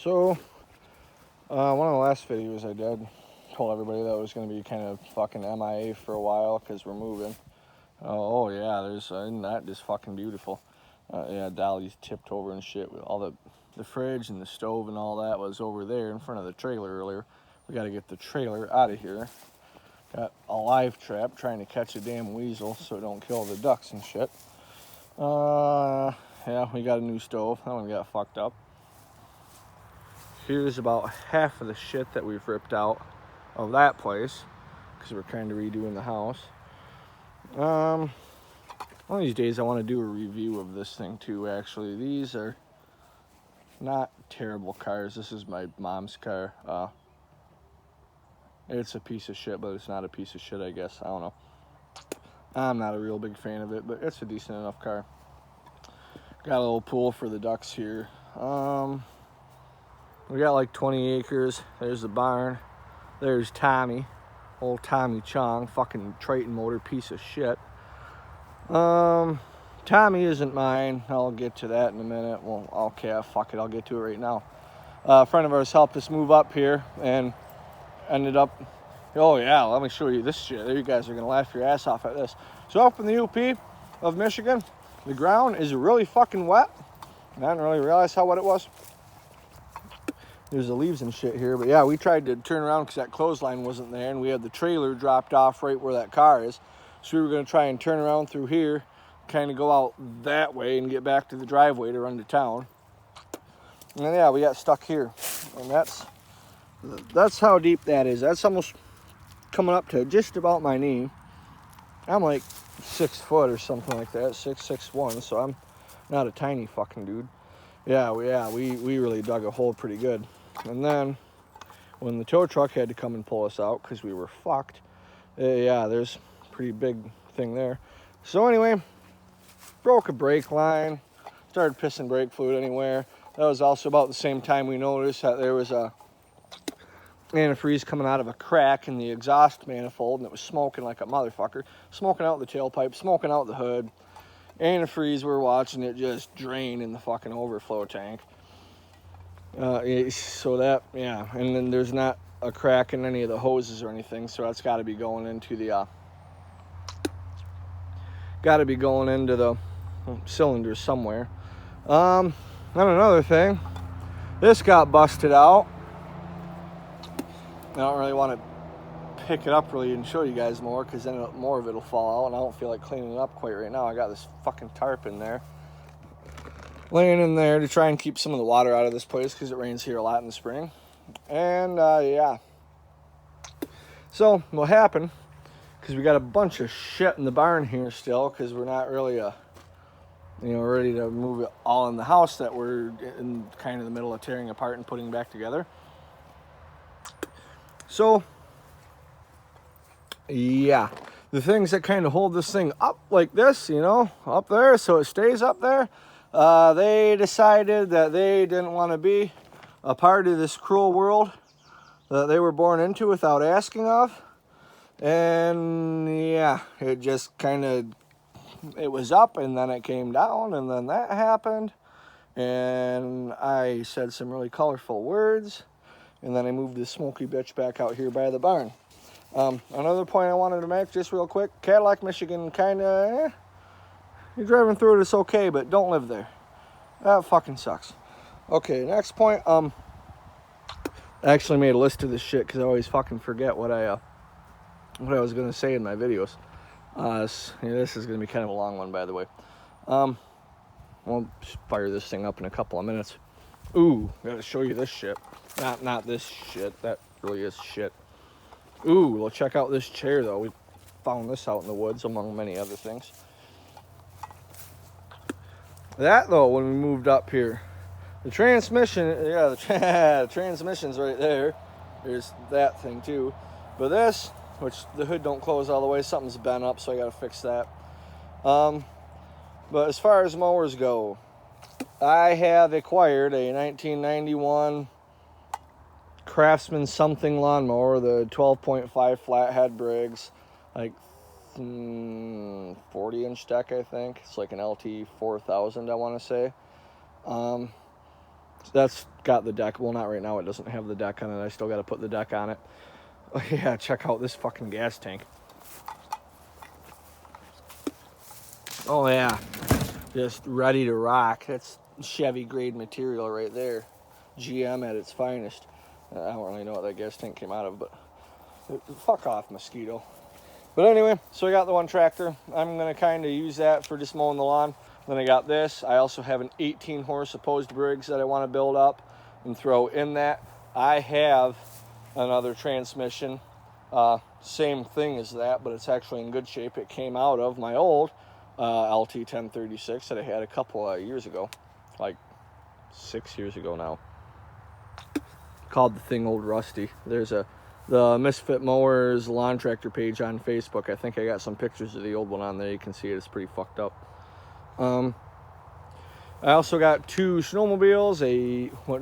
So, one of the last videos I did told everybody that it was going to be kind of fucking MIA for a while because we're moving. Oh yeah, isn't that just fucking beautiful? Yeah, Dolly's tipped over and shit with all the fridge and the stove and all that was over there in front of the trailer earlier. We got to get the trailer out of here. Got a live trap trying to catch a damn weasel so it don't kill the ducks and shit. Yeah, we got a new stove. That one got fucked up. Here's about half of the shit that we've ripped out of that place because we're kind of redoing the house. One of these days I want to do a review of this thing too. Actually, these are not terrible cars. This is my mom's car. It's a piece of shit, but it's not a piece of shit, I guess. I don't know. I'm not a real big fan of it, but it's a decent enough car. Got a little pool for the ducks here. We got like 20 acres. There's the barn. There's Tommy. Old Tommy Chong. Fucking Triton motor piece of shit. Tommy isn't mine. I'll get to that in a minute. Well, okay, fuck it. I'll get to it right now. A friend of ours helped us move up here and ended up... Oh, yeah, let me show you this shit. You guys are going to laugh your ass off at this. So up in the UP of Michigan, the ground is really fucking wet. I didn't really realize how wet it was. There's the leaves and shit here. But yeah, we tried to turn around because that clothesline wasn't there. And we had the trailer dropped off right where that car is. So we were going to try and turn around through here, kind of go out that way and get back to the driveway to run to town. And then, yeah, we got stuck here. And that's how deep that is. That's almost coming up to just about my knee. I'm like 6 foot or something like that, 6'1", so I'm not a tiny fucking dude. Yeah, we really dug a hole pretty good. And then when the tow truck had to come and pull us out because we were fucked, yeah, there's a pretty big thing there. So anyway, broke a brake line, started pissing brake fluid anywhere. That was also about the same time we noticed that there was a antifreeze coming out of a crack in the exhaust manifold, and it was smoking like a motherfucker. Smoking out the tailpipe, smoking out the hood. Antifreeze, we're watching it just drain in the fucking overflow tank. So that, yeah, and then there's not a crack in any of the hoses or anything, so that's got to be going into the cylinders somewhere. And another thing, this got busted out. I don't really want to pick it up really and show you guys more because then more of it will fall out, and I don't feel like cleaning it up quite right now. I got this fucking tarp in there, laying in there to try and keep some of the water out of this place because it rains here a lot in the spring. And yeah, so what happened, because we got a bunch of shit in the barn here still because we're not really ready to move it all in the house that we're in kind of the middle of tearing apart and putting back together. So yeah, the things that kind of hold this thing up like this, up there so it stays up there, they decided that they didn't want to be a part of this cruel world that they were born into without asking of. And yeah, it just kind of, it was up and then it came down and then that happened. And I said some really colorful words. And then I moved this smoky bitch back out here by the barn. Another point I wanted to make just real quick, Cadillac, Michigan, kind of, you're driving through it, it's okay, but don't live there. That fucking sucks. Okay, next point, I actually made a list of this shit because I always fucking forget what I was going to say in my videos. This is going to be kind of a long one, by the way. We'll fire this thing up in a couple of minutes. Ooh, gotta show you this shit. Not this shit, that really is shit. Ooh, well, check out this chair, though. We found this out in the woods, among many other things. That, though, when we moved up here, the transmission, yeah, the transmission's right there. There's that thing, too. But this, which the hood don't close all the way, something's bent up, so I gotta fix that. But as far as mowers go, I have acquired a 1991 Craftsman something lawnmower, the 12.5 flathead Briggs, like 40-inch deck, I think. It's like an LT 4000, I want to say. That's got the deck. Well, not right now. It doesn't have the deck on it. I still got to put the deck on it. Oh, yeah, check out this fucking gas tank. Oh, yeah. Just ready to rock. That's Chevy grade material right there. GM at its finest. I don't really know what that gas tank came out of, but fuck off, mosquito. But anyway, so I got the one tractor. I'm going to kind of use that for just mowing the lawn. Then I got this. I also have an 18 horse opposed Briggs that I want to build up and throw in that. I have another transmission. Same thing as that, but it's actually in good shape. It came out of my old LT 1036 that I had a couple of years ago, like 6 years ago now. Called the thing Old Rusty. There's the Misfit Mowers lawn tractor page on Facebook. I think I got some pictures of the old one on there. You can see it. It's pretty fucked up. I also got 2 snowmobiles.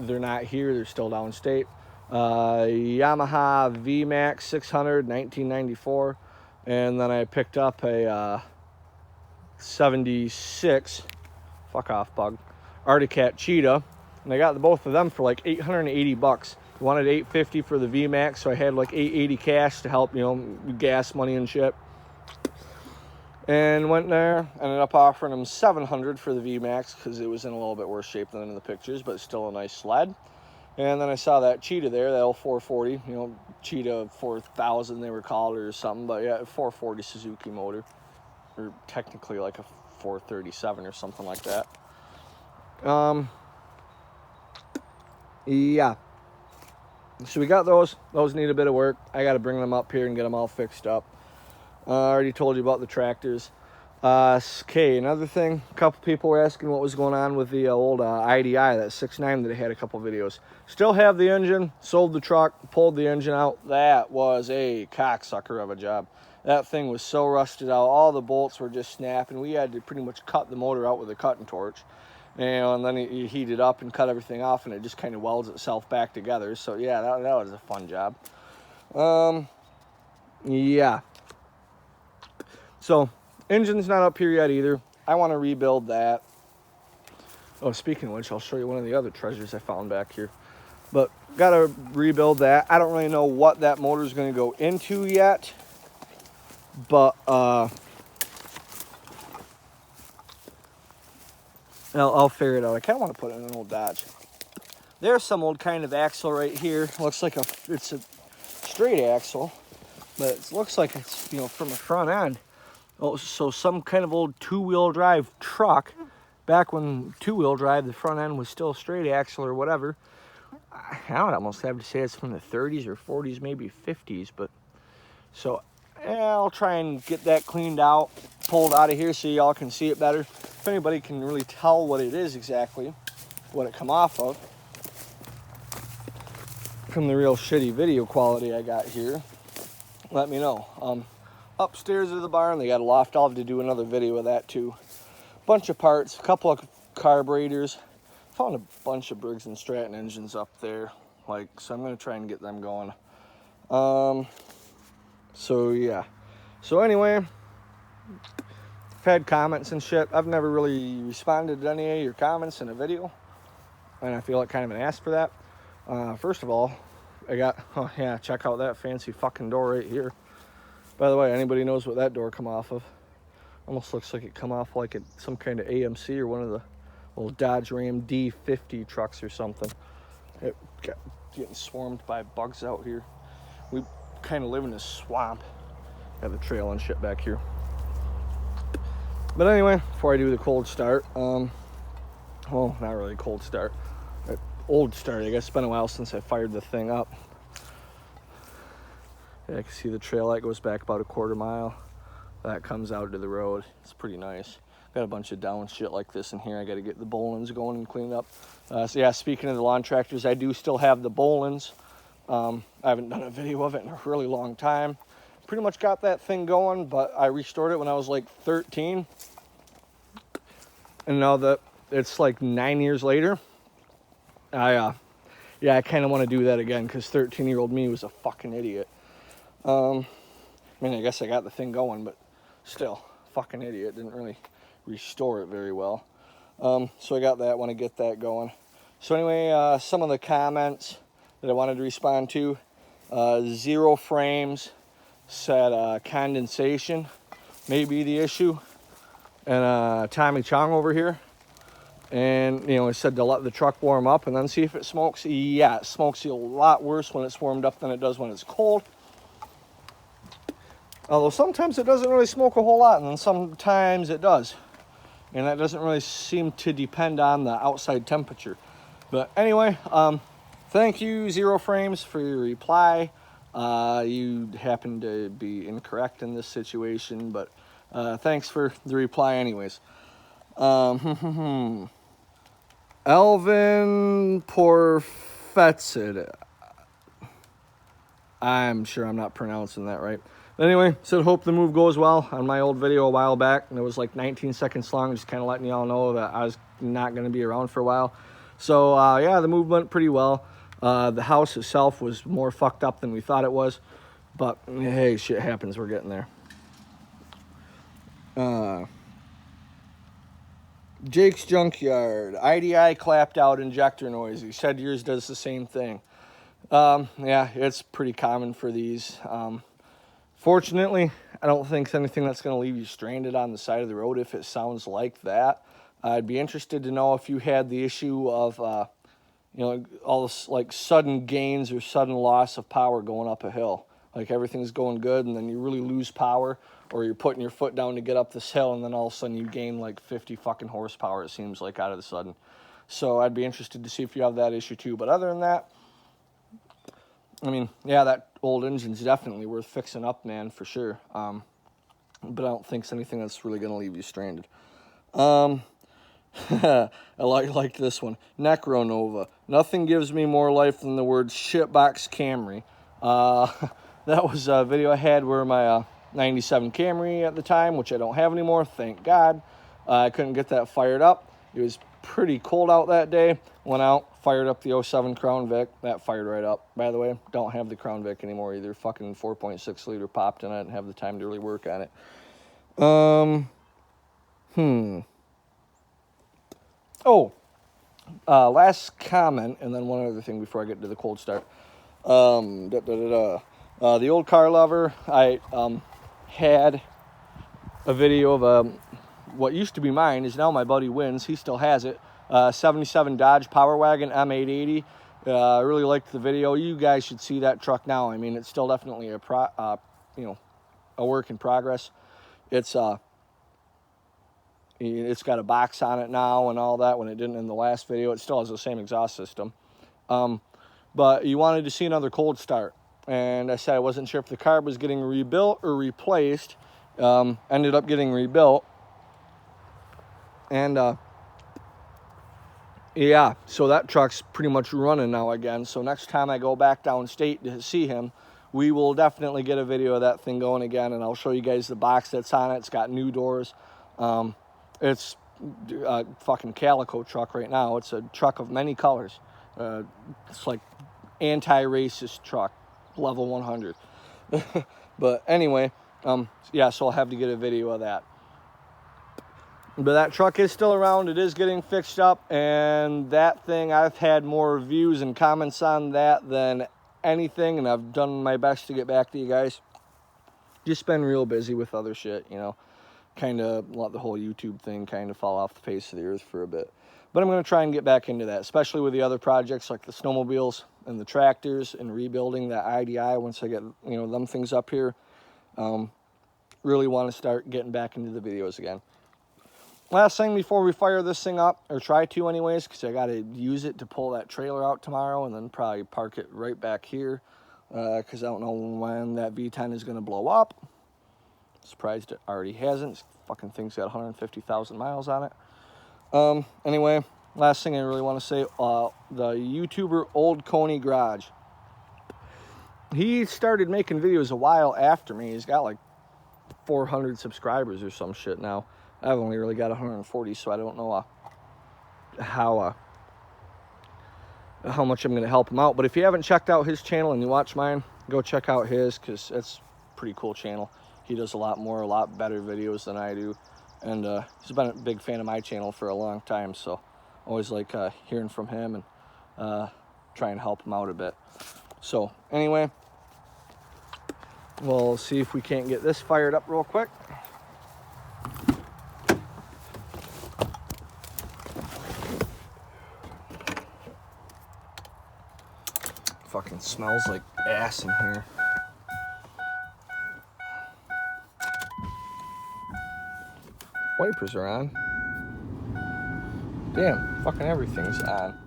They're not here. They're still downstate. Yamaha VMAX 600 1994, and then I picked up a 76, fuck off bug, Arctic Cat Cheetah, and I got both of them for like 880 bucks. I wanted 850 for the VMAX, so I had like 880 cash to help, gas money and shit. And went there, ended up offering them 700 for the VMAX because it was in a little bit worse shape than in the pictures, but still a nice sled. And then I saw that Cheetah there, that L440, Cheetah 4000 they were called or something, but yeah, 440 Suzuki motor, or technically like a 437 or something like that. Yeah. So we got those. Those need a bit of work. I got to bring them up here and get them all fixed up. I already told you about the tractors. Okay, another thing, a couple people were asking what was going on with the old IDI, that 6.9 that I had a couple videos. Still have the engine, sold the truck, pulled the engine out. That was a cocksucker of a job. That thing was so rusted out. All the bolts were just snapping. We had to pretty much cut the motor out with a cutting torch. And then you heat it up and cut everything off, and it just kind of welds itself back together. So yeah, that was a fun job. Yeah. So, engine's not up here yet either. I want to rebuild that. Oh, speaking of which, I'll show you one of the other treasures I found back here. But, got to rebuild that. I don't really know what that motor is going to go into yet. But, I'll figure it out. I kind of want to put it in an old Dodge. There's some old kind of axle right here. Looks like it's a straight axle. But it looks like it's, from the front end. Oh, so some kind of old 2-wheel drive truck, back when 2-wheel drive, the front end was still straight axle or whatever. I would almost have to say it's from the 30s or 40s, maybe 50s. But so I'll try and get that cleaned out, pulled out of here so y'all can see it better. If anybody can really tell what it is exactly, what it come off of, from the real shitty video quality I got here, let me know. Upstairs of the barn, they got a loft. I'll have to do another video of that too. Bunch of parts, a couple of carburetors. Found a bunch of Briggs & Stratton engines up there. So I'm going to try and get them going. So yeah. So anyway, I've had comments and shit. I've never really responded to any of your comments in a video. And I feel like kind of an ass for that. First of all, I got, check out that fancy fucking door right here. By the way, anybody knows what that door come off of? Almost looks like it come off like some kind of AMC or one of the old Dodge Ram D50 trucks or something. It got getting swarmed by bugs out here. We kind of live in a swamp. Have a trail and shit back here. But anyway, before I do the cold start, well, not really cold start. Old start, I guess. It's been a while since I fired the thing up. Yeah, I can see the trail that goes back about a quarter mile. That comes out to the road. It's pretty nice. Got a bunch of down shit like this in here. I got to get the Bolins going and clean up. So yeah, speaking of the lawn tractors, I do still have the Bolins. I haven't done a video of it in a really long time. Pretty much got that thing going, but I restored it when I was like 13. And now that it's like 9 years later, I kind of want to do that again because 13-year-old me was a fucking idiot. I guess I got the thing going, but still, fucking idiot. Didn't really restore it very well. So I got that, want to get that going. So anyway, some of the comments that I wanted to respond to. Zero Frames said condensation may be the issue. And Tommy Chong over here. And, you know, he said to let the truck warm up and then see if it smokes. Yeah, it smokes a lot worse when it's warmed up than it does when it's cold. Although sometimes it doesn't really smoke a whole lot, and then sometimes it does. And that doesn't really seem to depend on the outside temperature. But anyway, thank you, Zero Frames, for your reply. You happen to be incorrect in this situation, but thanks for the reply anyways. Elvin Porfetsid. I'm sure I'm not pronouncing that right. But anyway, said hope the move goes well on my old video a while back. And it was like 19 seconds long, just kind of letting y'all know that I was not going to be around for a while. So, yeah, the move went pretty well. The house itself was more fucked up than we thought it was. But, hey, shit happens. We're getting there. Jake's Junkyard. IDI clapped out injector noise. He said yours does the same thing. Yeah, it's pretty common for these. Fortunately, I don't think it's anything that's going to leave you stranded on the side of the road if it sounds like that. I'd be interested to know if you had the issue of, you know, all this, like, sudden gains or sudden loss of power going up a hill. Like, everything's going good, and then you really lose power, or you're putting your foot down to get up this hill, and then all of a sudden you gain, like, 50 fucking horsepower, it seems like, out of the sudden. So I'd be interested to see if you have that issue, too. But other than that, I mean, yeah, that old engine's definitely worth fixing up, man, for sure. But I don't think it's anything that's really going to leave you stranded. I like this one. Necronova. Nothing gives me more life than the word shitbox Camry. That was a video I had where my 97 Camry at the time, which I don't have anymore, thank God. I couldn't get that fired up. It was pretty cold out that day. Went out, fired up the 07 Crown Vic. That fired right up, by the way. Don't have the Crown Vic anymore either. Fucking 4.6 liter popped, and I didn't have the time to really work on it. Oh, last comment, and then one other thing before I get to the cold start. The old car lover, I had a video of what used to be mine, is now my buddy Wynn's. He still has it. 77 Dodge Power Wagon M880. I really liked the video. You guys should see that truck now. I mean, it's still definitely a work in progress. It's got a box on it now and all that when it didn't in the last video. It still has the same exhaust system. But you wanted to see another cold start. And I said I wasn't sure if the carb was getting rebuilt or replaced. Ended up getting rebuilt. And, yeah, so that truck's pretty much running now again. So next time I go back downstate to see him, we will definitely get a video of that thing going again. And I'll show you guys the box that's on it. It's got new doors. It's a fucking calico truck right now. It's a truck of many colors. It's like anti-racist truck, level 100. But anyway, yeah, so I'll have to get a video of that. But that truck is still around. It is getting fixed up. And that thing, I've had more views and comments on that than anything. And I've done my best to get back to you guys. Just been real busy with other shit, you know. Kind of let the whole YouTube thing kind of fall off the face of the earth for a bit. But I'm going to try and get back into that, especially with the other projects like the snowmobiles and the tractors and rebuilding that IDI once I get, you know, them things up here. Really want to start getting back into the videos again. Last thing before we fire this thing up, or try to anyways, because I got to use it to pull that trailer out tomorrow and then probably park it right back here because I don't know when that V10 is going to blow up. Surprised it already hasn't. This fucking thing's got 150,000 miles on it. Anyway, last thing I really want to say, the YouTuber Old Coney Garage. He started making videos a while after me. He's got like 400 subscribers or some shit now. I've only really got 140, so I don't know how much I'm going to help him out. But if you haven't checked out his channel and you watch mine, go check out his, because it's a pretty cool channel. He does a lot better videos than I do. And he's been a big fan of my channel for a long time, so always like hearing from him and try and help him out a bit. So anyway, we'll see if we can't get this fired up real quick. Fucking smells like ass in here. Wipers are on. Damn, fucking everything's on.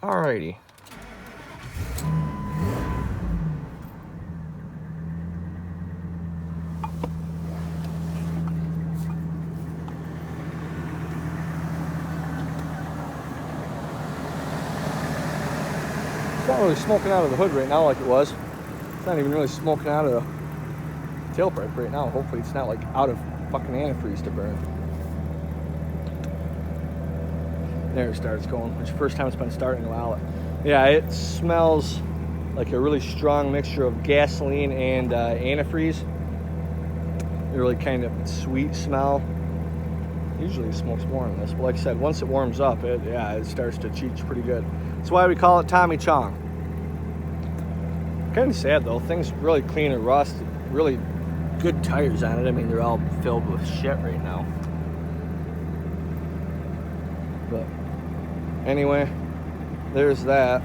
Alrighty. It's not really smoking out of the hood right now like it was. It's not even really smoking out of the tailpipe right now. Hopefully it's not like out of fucking antifreeze to burn. There it starts going. It's the first time it's been starting in a while. Yeah, it smells like a really strong mixture of gasoline and antifreeze. A really kind of sweet smell. Usually it smokes more than this, but like I said, once it warms up, it starts to cheech pretty good. That's why we call it Tommy Chong. Kind of sad though. Things really clean and rust. Really good tires on it. I mean, they're all filled with shit right now. But anyway, there's that.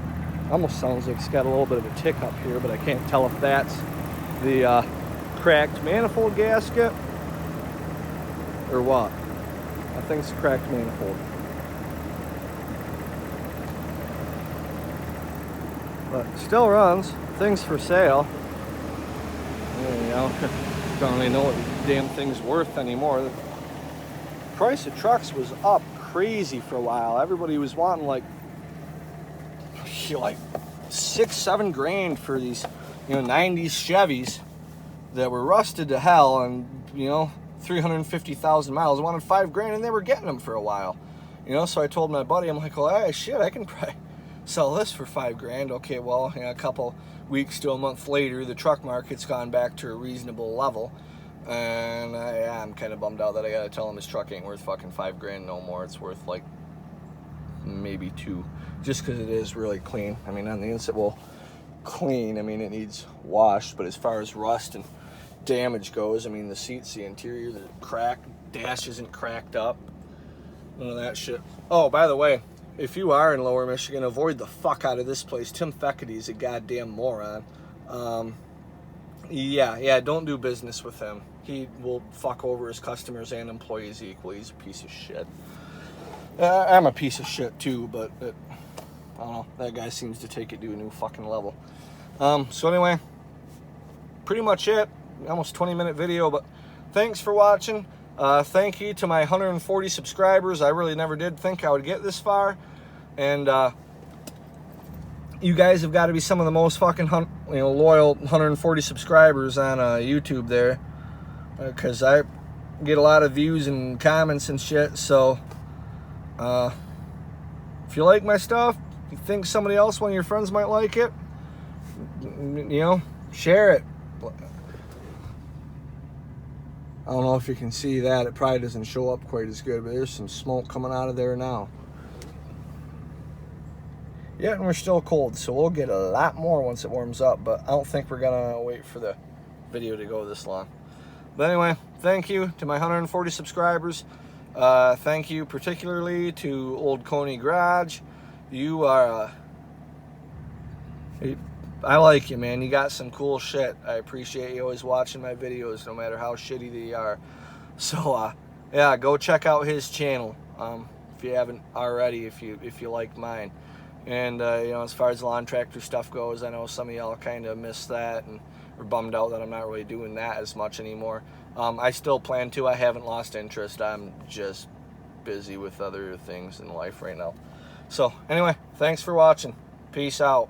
Almost sounds like it's got a little bit of a tick up here, but I can't tell if that's the cracked manifold gasket or what. I think it's cracked manifold. But still runs. Things for sale. You know, don't really know what the damn thing's worth anymore. The price of trucks was up crazy for a while. Everybody was wanting like $6-7 grand for these, 90s Chevys that were rusted to hell and 350,000 miles. I wanted $5 grand, and they were getting them for a while. So I told my buddy, I'm like, well, hey, shit, I can probably sell this for $5 grand. Okay, well, a couple weeks to a month later, the truck market's gone back to a reasonable level, and I'm kind of bummed out that I gotta tell him his truck ain't worth fucking $5 grand no more. It's worth like maybe $2, just because it is really clean. I mean, on the inside, well, clean. I mean, it needs washed, but as far as rust and damage goes, I mean, the seats, the interior, the dash isn't cracked up, none of that shit. Oh, by the way, if you are in Lower Michigan, avoid the fuck out of this place. Tim Feckety's a goddamn moron. Yeah, don't do business with him. He will fuck over his customers and employees equally. He's a piece of shit. I'm a piece of shit too, but I don't know. That guy seems to take it to a new fucking level. So anyway, pretty much it. Almost 20-minute video, but thanks for watching. Thank you to my 140 subscribers. I really never did think I would get this far, and you guys have got to be some of the most fucking loyal 140 subscribers on YouTube there, because I get a lot of views and comments and shit. So if you like my stuff, you think somebody else, one of your friends, might like it, share it. I don't know if you can see that. It probably doesn't show up quite as good, but there's some smoke coming out of there now. Yeah, and we're still cold, so we'll get a lot more once it warms up, but I don't think we're gonna wait for the video to go this long. But anyway, thank you to my 140 subscribers. Thank you particularly to Old Coney Garage. You are I like you, man. You got some cool shit. I appreciate you always watching my videos, no matter how shitty they are. So, yeah, go check out his channel if you haven't already, if you like mine. And, as far as lawn tractor stuff goes, I know some of y'all kind of miss that and are bummed out that I'm not really doing that as much anymore. I still plan to. I haven't lost interest. I'm just busy with other things in life right now. So, anyway, thanks for watching. Peace out.